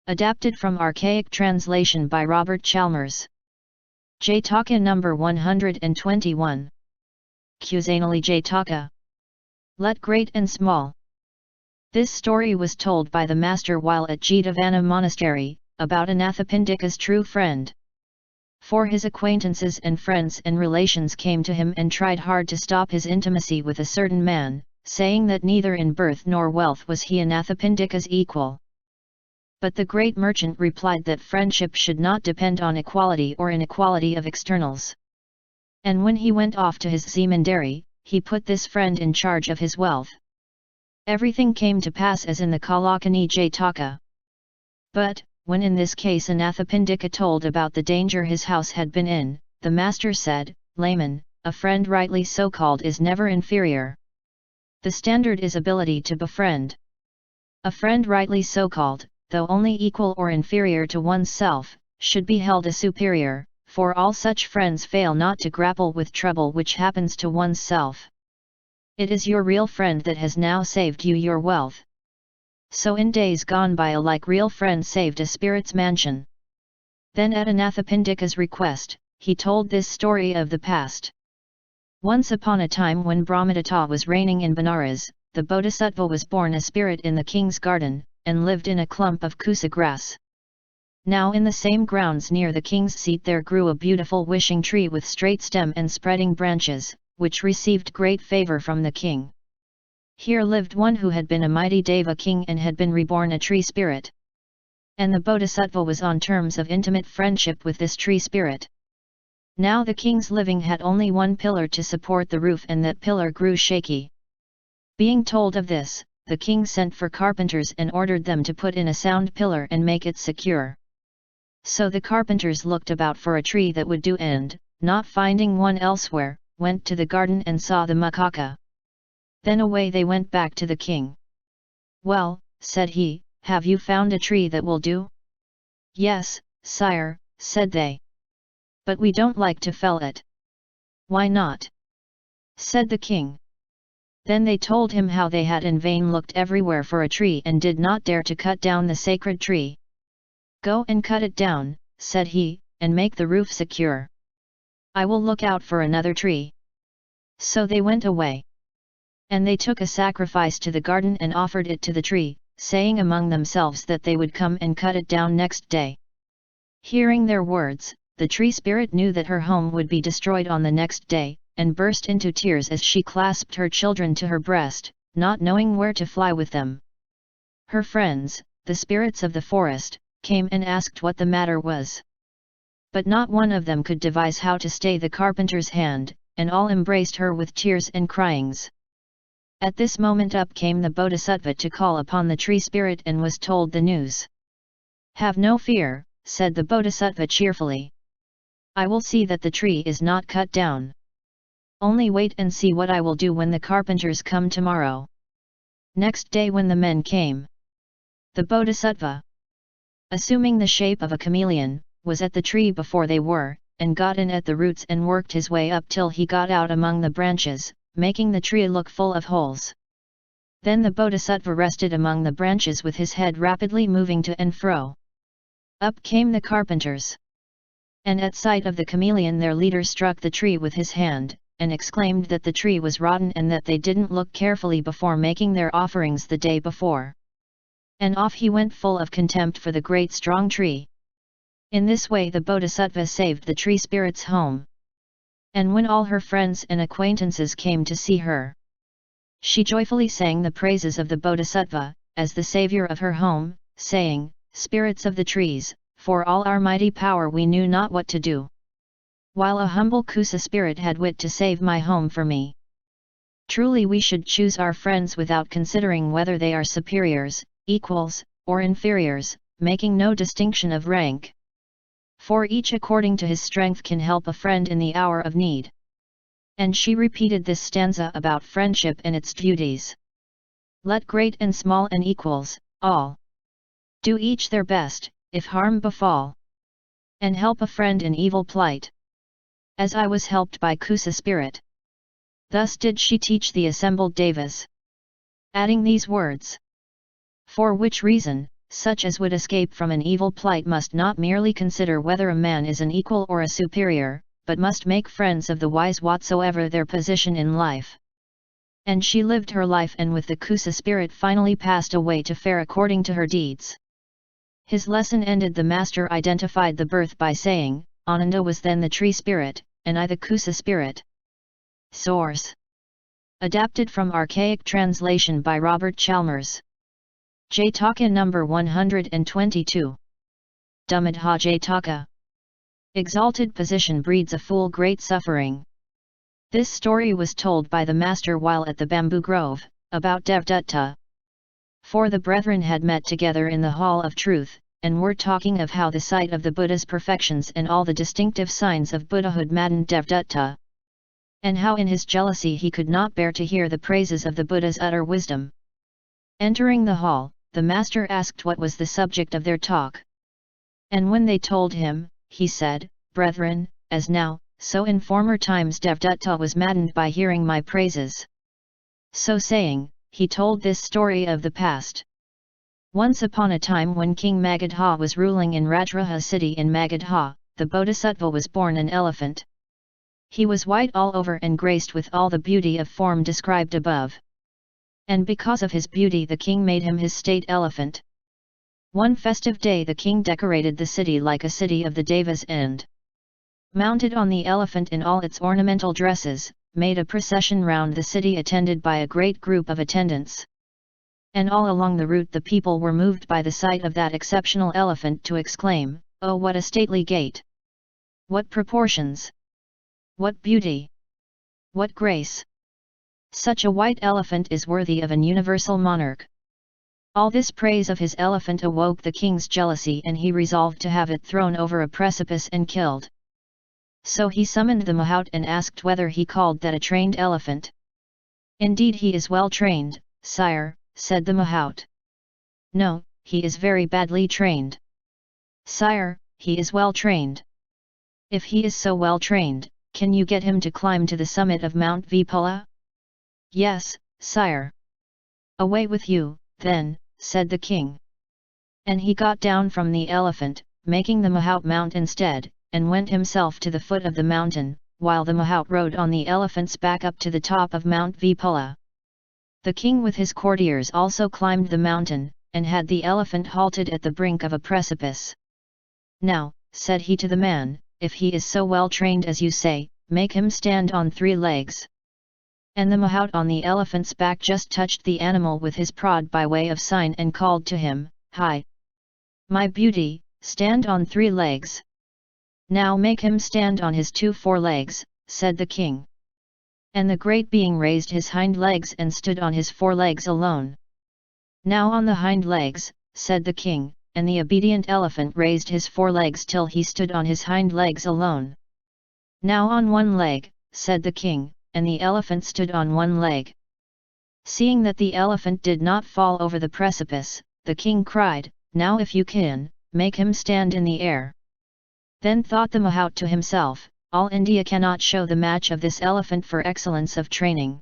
Adapted from archaic translation by Robert Chalmers. JATAKA number 121. Khuddhaka JATAKA. Let great and small. This story was told by the master while at Jetavana monastery, about anatha-pindika's true friend. For his acquaintances and friends and relations came to him and tried hard to stop his intimacy with a certain man, saying that neither in birth nor wealth was he anatha-pindika's equal. But the great merchant replied that friendship should not depend on equality or inequality of externals. And when he went off to his zemindari, he put this friend in charge of his wealth. Everything came to pass as in the kalakanni JATAKA. But, when in this case anatha-pindika told about the danger his house had been in, the master said, "Layman, a friend rightly so called is never inferior. The standard is ability to befriend. A friend rightly so called, though only equal or inferior to oneself, should be held a superior, for all such friends fail not to grapple with trouble which happens to oneself. It is your real friend that has now saved you your wealth." So in days gone by a like real friend saved a spirit's mansion. Then at anatha-pindika's request, he told this story of the past. Once upon a time when brahmadatta was reigning in Benares, the bodhisattva was born a spirit in the king's garden, and lived in a clump of kusa-grass. Now in the same grounds near the king's seat there grew a beautiful wishing tree with straight stem and spreading branches, which received great favour from the king. Here lived one who had been a mighty deva king and had been reborn a tree spirit. And the bodhisattva was on terms of intimate friendship with this tree spirit. Now the king's living had only one pillar to support the roof, and that pillar grew shaky. Being told of this, the king sent for carpenters and ordered them to put in a sound pillar and make it secure. So the carpenters looked about for a tree that would do, and, not finding one elsewhere, went to the garden and saw the makaka. Then away they went back to the king. "Well," said he, "have you found a tree that will do?" "Yes, sire," said they. "But we don't like to fell it." "Why not?" said the king. Then they told him how they had in vain looked everywhere for a tree and did not dare to cut down the sacred tree. "Go and cut it down," said he, "and make the roof secure. I will look out for another tree." So they went away. And they took a sacrifice to the garden and offered it to the tree, saying among themselves that they would come and cut it down next day. Hearing their words, the tree spirit knew that her home would be destroyed on the next day, and burst into tears as she clasped her children to her breast, not knowing where to fly with them. Her friends, the spirits of the forest, came and asked what the matter was. But not one of them could devise how to stay the carpenter's hand, and all embraced her with tears and cryings. At this moment up came the bodhisattva to call upon the tree spirit and was told the news. "Have no fear," said the bodhisattva cheerfully. "I will see that the tree is not cut down. Only wait and see what I will do when the carpenters come tomorrow." Next day when the men came, the bodhisattva, assuming the shape of a chameleon, was at the tree before they were, and got in at the roots and worked his way up till he got out among the branches, making the tree look full of holes. Then the bodhisattva rested among the branches with his head rapidly moving to and fro. Up came the carpenters. And at sight of the chameleon their leader struck the tree with his hand, and exclaimed that the tree was rotten and that they didn't look carefully before making their offerings the day before. And off he went full of contempt for the great strong tree. In this way the bodhisattva saved the tree spirit's home. And when all her friends and acquaintances came to see her, she joyfully sang the praises of the bodhisattva, as the savior of her home, saying, "Spirits of the trees, for all our mighty power we knew not what to do, while a humble kusa spirit had wit to save my home for me. Truly we should choose our friends without considering whether they are superiors, equals, or inferiors, making no distinction of rank. For each according to his strength can help a friend in the hour of need." And she repeated this stanza about friendship and its duties. "Let great and small and equals, all, do each their best, if harm befall, and help a friend in evil plight, as I was helped by kusa spirit." Thus did she teach the assembled devas, adding these words, "For which reason, such as would escape from an evil plight must not merely consider whether a man is an equal or a superior, but must make friends of the wise whatsoever their position in life. And she lived her life and with the kusa spirit finally passed away to fare according to her deeds. His lesson ended, the master identified the birth by saying, Ananda was then the tree spirit, and I the kusa spirit. Source: adapted from archaic translation by Robert Chalmers. JATAKA number 122. Brahmadatta JATAKA. Exalted position breeds a fool great suffering. This story was told by the master while at the bamboo grove, about Devadatta. For the brethren had met together in the hall of truth, and were talking of how the sight of the Buddha's perfections and all the distinctive signs of Buddhahood maddened Devadatta, and how in his jealousy he could not bear to hear the praises of the Buddha's utter wisdom. Entering the hall, the master asked what was the subject of their talk. And when they told him, he said, Brethren, as now, so in former times Devadatta was maddened by hearing my praises. So saying, he told this story of the past. Once upon a time when King Magadha was ruling in Rajraha city in Magadha, the bodhisattva was born an elephant. He was white all over and graced with all the beauty of form described above. And because of his beauty the king made him his state elephant. One festive day the king decorated the city like a city of the Devas and, mounted on the elephant in all its ornamental dresses, made a procession round the city attended by a great group of attendants. And all along the route the people were moved by the sight of that exceptional elephant to exclaim, Oh, what a stately gait! What proportions! What beauty! What grace! Such a white elephant is worthy of an universal monarch. All this praise of his elephant awoke the king's jealousy and he resolved to have it thrown over a precipice and killed. So he summoned the mahout and asked whether he called that a trained elephant. Indeed he is well trained, sire, said the mahout. No, he is very badly trained. Sire, he is well trained. If he is so well trained, can you get him to climb to the summit of Mount Vipula? Yes, sire. Away with you, then, said the king. And he got down from the elephant, making the mahout mount instead, and went himself to the foot of the mountain, while the mahout rode on the elephant's back up to the top of Mount Vipula. The king with his courtiers also climbed the mountain, and had the elephant halted at the brink of a precipice. Now, said he to the man, if he is so well trained as you say, make him stand on 3 legs. And the mahout on the elephant's back just touched the animal with his prod by way of sign and called to him, Hi! My beauty, stand on 3 legs. Now make him stand on his 2 forelegs, said the king. And the great being raised his hind legs and stood on his 4 legs alone. Now on the hind legs, said the king, and the obedient elephant raised his 4 legs till he stood on his hind legs alone. Now on 1 leg, said the king, and the elephant stood on 1 leg. Seeing that the elephant did not fall over the precipice, the king cried, Now if you can, make him stand in the air. Then thought the mahout to himself, All India cannot show the match of this elephant for excellence of training.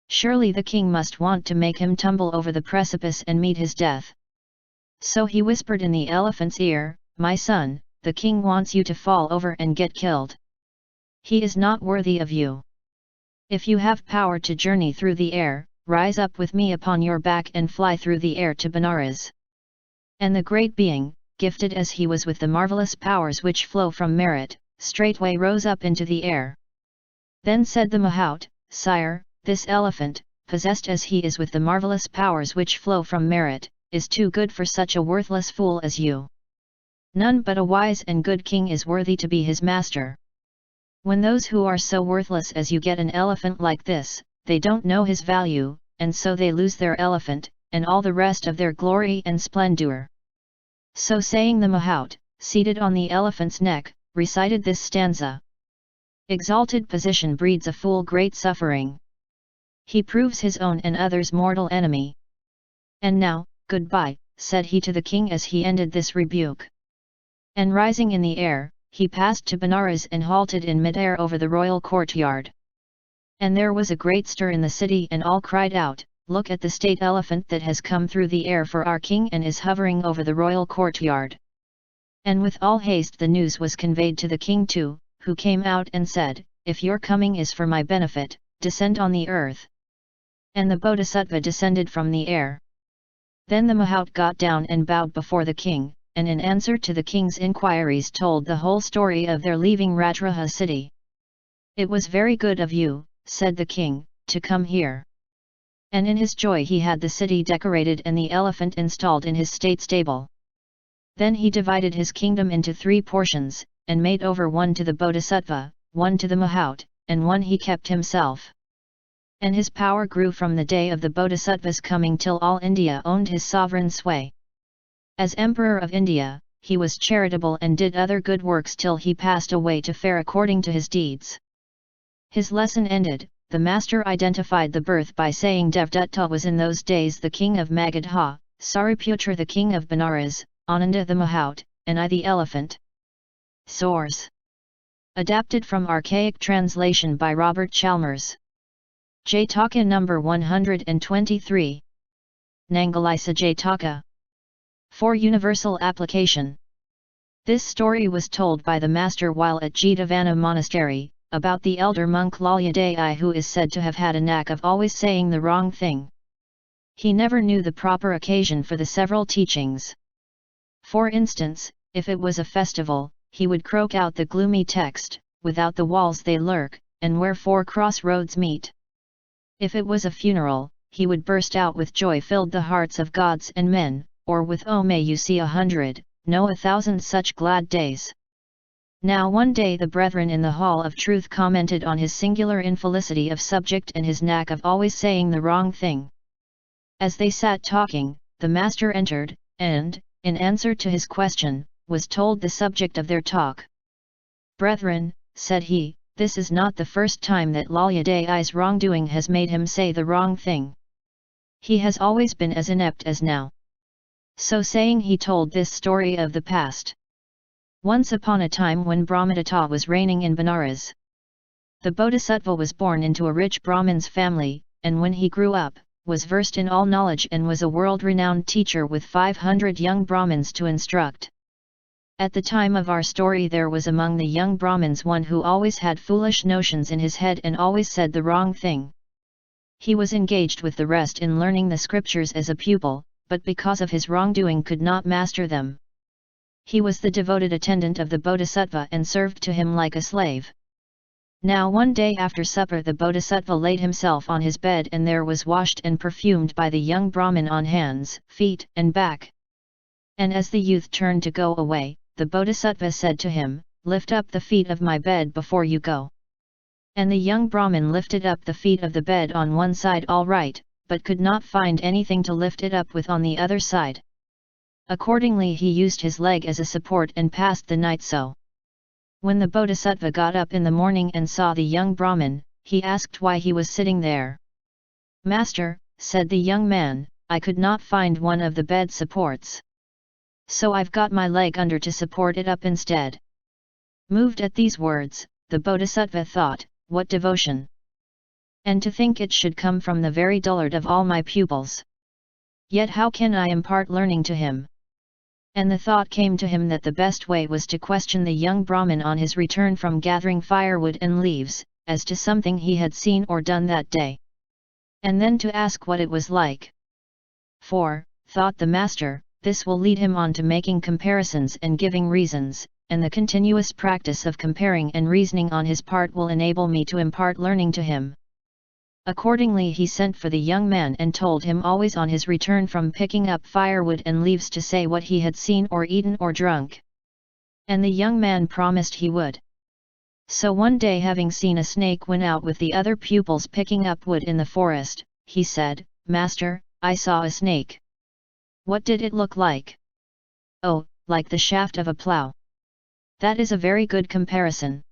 Surely the king must want to make him tumble over the precipice and meet his death. So he whispered in the elephant's ear, My son, the king wants you to fall over and get killed. He is not worthy of you. If you have power to journey through the air, rise up with me upon your back and fly through the air to Benares. And the great being, gifted as he was with the marvelous powers which flow from merit, straightway rose up into the air. Then said the mahout, Sire, this elephant, possessed as he is with the marvelous powers which flow from merit, is too good for such a worthless fool as you. None but a wise and good king is worthy to be his master. When those who are so worthless as you get an elephant like this, they don't know his value, and so they lose their elephant, and all the rest of their glory and splendor. So saying the mahout, seated on the elephant's neck, recited this stanza. Exalted position breeds a fool great suffering. He proves his own and others' mortal enemy. And now, goodbye, said he to the king as he ended this rebuke. And rising in the air, he passed to Benares and halted in mid-air over the royal courtyard. And there was a great stir in the city and all cried out, look at the state elephant that has come through the air for our king and is hovering over the royal courtyard." And with all haste the news was conveyed to the king too, who came out and said, "If your coming is for my benefit, descend on the earth." And the bodhisattva descended from the air. Then the mahout got down and bowed before the king, and in answer to the king's inquiries told the whole story of their leaving Rajraha city. "It was very good of you," said the king, "to come here." And in his joy he had the city decorated and the elephant installed in his state stable. Then he divided his kingdom into 3 portions, and made over one to the bodhisattva, one to the mahout, and one he kept himself. And his power grew from the day of the bodhisattva's coming till all India owned his sovereign sway. As Emperor of India, he was charitable and did other good works till he passed away to fare according to his deeds. His lesson ended, the master identified the birth by saying Devdatta was in those days the king of Magadha, Sariputra the king of Benares, Ananda the mahout, and I the elephant. Source: adapted from Archaic translation by Robert Chalmers. JATAKA number 123. Nangalisa JATAKA. For universal application. This story was told by the master while at Jetavana monastery, about the elder monk Layman who is said to have had a knack of always saying the wrong thing. He never knew the proper occasion for the several teachings. For instance, if it was a festival, he would croak out the gloomy text, "Without the walls they lurk, and where 4 crossroads meet." If it was a funeral, he would burst out with joy filled the hearts of gods and men, or with "Oh may you see 100, no 1,000 such glad days." Now one day the brethren in the Hall of Truth commented on his singular infelicity of subject and his knack of always saying the wrong thing. As they sat talking, the master entered, and, in answer to his question, was told the subject of their talk. "Brethren," said he, "this is not the first time that Layman's wrongdoing has made him say the wrong thing. He has always been as inept as now." So saying he told this story of the past. Once upon a time when Brahmadatta was reigning in Benares. The bodhisattva was born into a rich Brahmin's family, and when he grew up, was versed in all knowledge and was a world-renowned teacher with 500 young Brahmins to instruct. At the time of our story there was among the young Brahmins one who always had foolish notions in his head and always said the wrong thing. He was engaged with the rest in learning the scriptures as a pupil, but because of his wrongdoing could not master them. He was the devoted attendant of the bodhisattva and served to him like a slave. Now one day after supper the bodhisattva laid himself on his bed and there was washed and perfumed by the young Brahmin on hands, feet and back. And as the youth turned to go away, the bodhisattva said to him, "Lift up the feet of my bed before you go." And the young Brahmin lifted up the feet of the bed on one side all right, but could not find anything to lift it up with on the other side. Accordingly he used his leg as a support and passed the night so. When the bodhisattva got up in the morning and saw the young Brahmin, he asked why he was sitting there. "Master," said the young man, "I could not find one of the bed supports. So I've got my leg under to support it up instead." Moved at these words, the bodhisattva thought, "What devotion! And to think it should come from the very dullard of all my pupils. Yet how can I impart learning to him?" And the thought came to him that the best way was to question the young Brahmin on his return from gathering firewood and leaves, as to something he had seen or done that day. And then to ask what it was like. For, thought the master, this will lead him on to making comparisons and giving reasons, and the continuous practice of comparing and reasoning on his part will enable me to impart learning to him. Accordingly he sent for the young man and told him always on his return from picking up firewood and leaves to say what he had seen or eaten or drunk. And the young man promised he would. So one day having seen a snake went out with the other pupils picking up wood in the forest, he said, "Master, I saw a snake. What did it look like?" "Oh, like the shaft of a plough." "That is a very good comparison.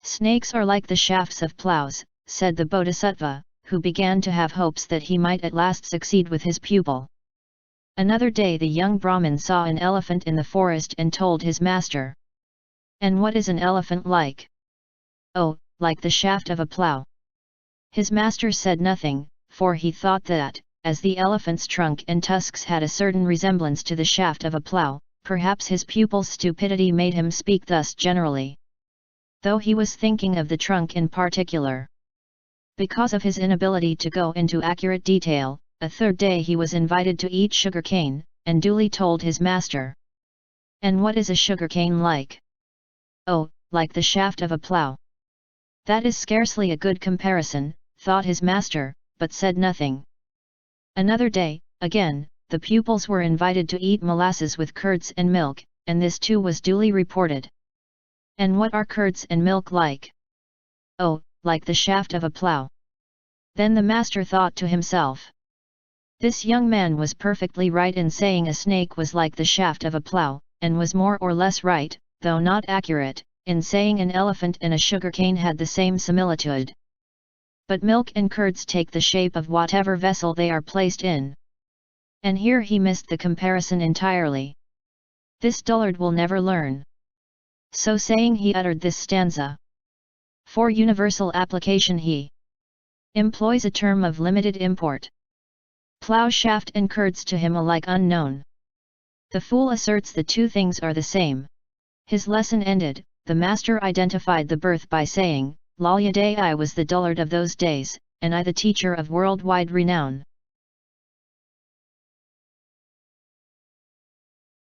Snakes are like the shafts of ploughs," said the bodhisattva, who began to have hopes that he might at last succeed with his pupil. Another day the young Brahmin saw an elephant in the forest and told his master. "And what is an elephant like?" "Oh, like the shaft of a plough." His master said nothing, for he thought that, as the elephant's trunk and tusks had a certain resemblance to the shaft of a plough, perhaps his pupil's stupidity made him speak thus generally. Though he was thinking of the trunk in particular. Because of his inability to go into accurate detail, a third day he was invited to eat sugar cane, and duly told his master. "And what is a sugar cane like?" "Oh, like the shaft of a plough." "That is scarcely a good comparison," thought his master, but said nothing. Another day, again, the pupils were invited to eat molasses with curds and milk, and this too was duly reported. "And what are curds and milk like?" "Oh, like the shaft of a plough." Then the master thought to himself, "This young man was perfectly right in saying a snake was like the shaft of a plough, and was more or less right, though not accurate, in saying an elephant and a sugar cane had the same similitude. But milk and curds take the shape of whatever vessel they are placed in." And here he missed the comparison entirely. This dullard will never learn. So saying he uttered this stanza. For universal application he employs a term of limited import. Plough shaft and curds to him alike unknown. The fool asserts the two things are the same. His lesson ended, the master identified the birth by saying, "Lalya day I was the dullard of those days, and I the teacher of worldwide renown."